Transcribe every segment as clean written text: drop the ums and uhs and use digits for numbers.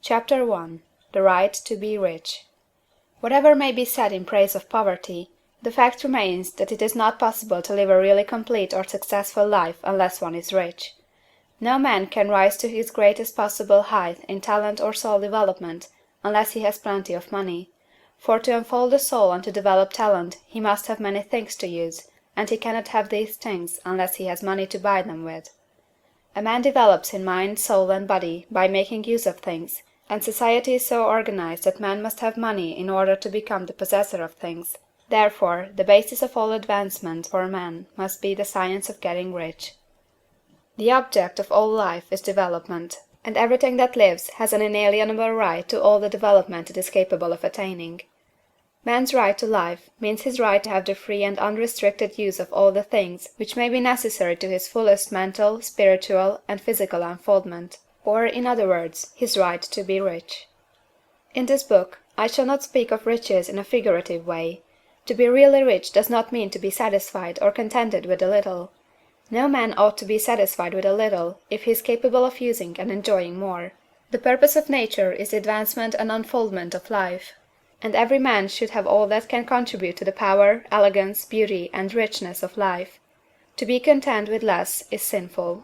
Chapter-1. The Right to be Rich. Whatever may be said in praise of poverty, the fact remains that it is not possible to live a really complete or successful life unless one is rich. No man can rise to his greatest possible height in talent or soul development unless he has plenty of money, for to unfold the soul and to develop talent he must have many things to use, and he cannot have these things unless he has money to buy them with. A man develops in mind, soul, and body by making use of things, and society is so organized that man must have money in order to become the possessor of things. Therefore, the basis of all advancement for man must be the science of getting rich. The object of all life is development, and everything that lives has an inalienable right to all the development it is capable of attaining. Man's right to life means his right to have the free and unrestricted use of all the things which may be necessary to his fullest mental, spiritual, and physical unfoldment, or, in other words, his right to be rich. In this book, I shall not speak of riches in a figurative way. To be really rich does not mean to be satisfied or contented with a little. No man ought to be satisfied with a little if he is capable of using and enjoying more. The purpose of nature is the advancement and unfoldment of life, and every man should have all that can contribute to the power, elegance, beauty, and richness of life. To be content with less is sinful.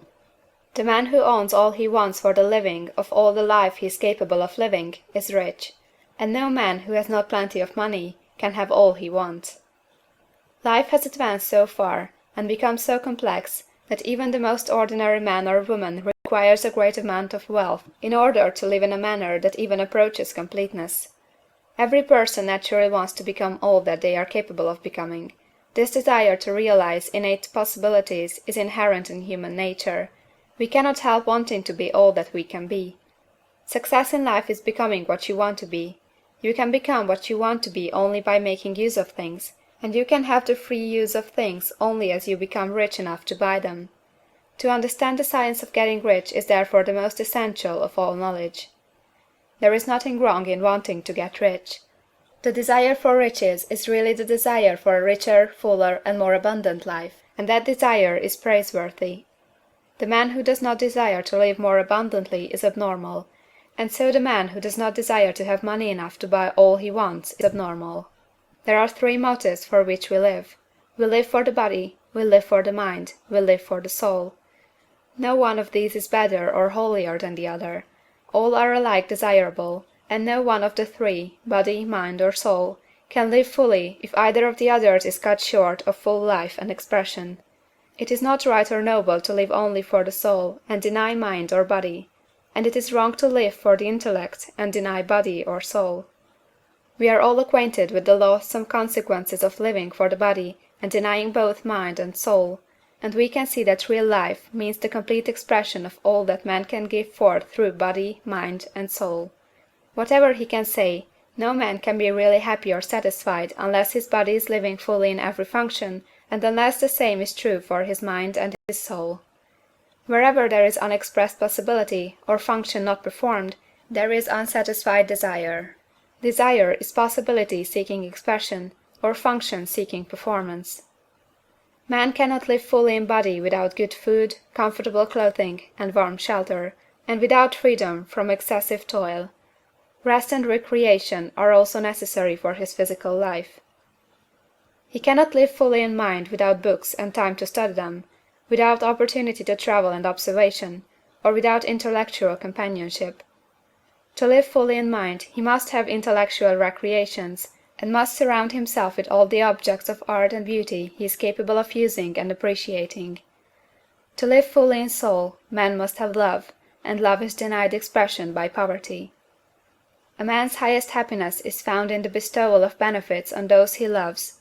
The man who owns all he wants for the living of all the life he is capable of living is rich, and no man who has not plenty of money can have all he wants. Life has advanced so far, and become so complex, that even the most ordinary man or woman requires a great amount of wealth in order to live in a manner that even approaches completeness. Every person naturally wants to become all that they are capable of becoming. This desire to realize innate possibilities is inherent in human nature. We cannot help wanting to be all that we can be. Success in life is becoming what you want to be. You can become what you want to be only by making use of things, and you can have the free use of things only as you become rich enough to buy them. To understand the science of getting rich is therefore the most essential of all knowledge. There is nothing wrong in wanting to get rich. The desire for riches is really the desire for a richer, fuller, and more abundant life, and that desire is praiseworthy. The man who does not desire to live more abundantly is abnormal, and so the man who does not desire to have money enough to buy all he wants is abnormal. There are three motives for which we live. We live for the body, we live for the mind, we live for the soul. No one of these is better or holier than the other. All are alike desirable, and no one of the three, body, mind, or soul, can live fully if either of the others is cut short of full life and expression. It is not right or noble to live only for the soul and deny mind or body, and it is wrong to live for the intellect and deny body or soul. We are all acquainted with the loathsome consequences of living for the body and denying both mind and soul, and we can see that real life means the complete expression of all that man can give forth through body, mind, and soul. Whatever he can say, no man can be really happy or satisfied unless his body is living fully in every function, and unless the same is true for his mind and his soul. Wherever there is unexpressed possibility, or function not performed, there is unsatisfied desire. Desire is possibility seeking expression, or function seeking performance. Man cannot live fully in body without good food, comfortable clothing, and warm shelter, and without freedom from excessive toil. Rest and recreation are also necessary for his physical life. He cannot live fully in mind without books and time to study them, without opportunity to travel and observation, or without intellectual companionship. To live fully in mind he must have intellectual recreations, and must surround himself with all the objects of art and beauty he is capable of using and appreciating. To live fully in soul, man must have love, and love is denied expression by poverty. A man's highest happiness is found in the bestowal of benefits on those he loves.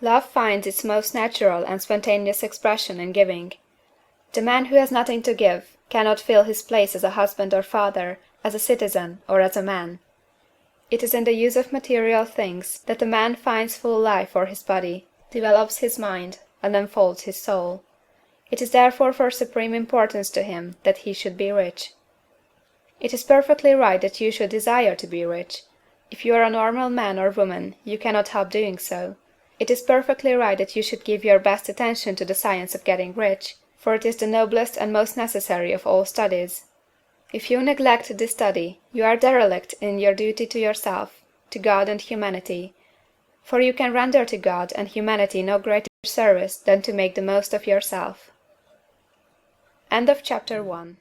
Love finds its most natural and spontaneous expression in giving. The man who has nothing to give cannot fill his place as a husband or father, as a citizen, or as a man. It is in the use of material things that a man finds full life for his body, develops his mind, and unfolds his soul. It is therefore for supreme importance to him that he should be rich. It is perfectly right that you should desire to be rich. If you are a normal man or woman, you cannot help doing so. It is perfectly right that you should give your best attention to the science of getting rich, for it is the noblest and most necessary of all studies. If you neglect this study, you are derelict in your duty to yourself, to God and humanity; for you can render to God and humanity no greater service than to make the most of yourself. CHAPTER 2.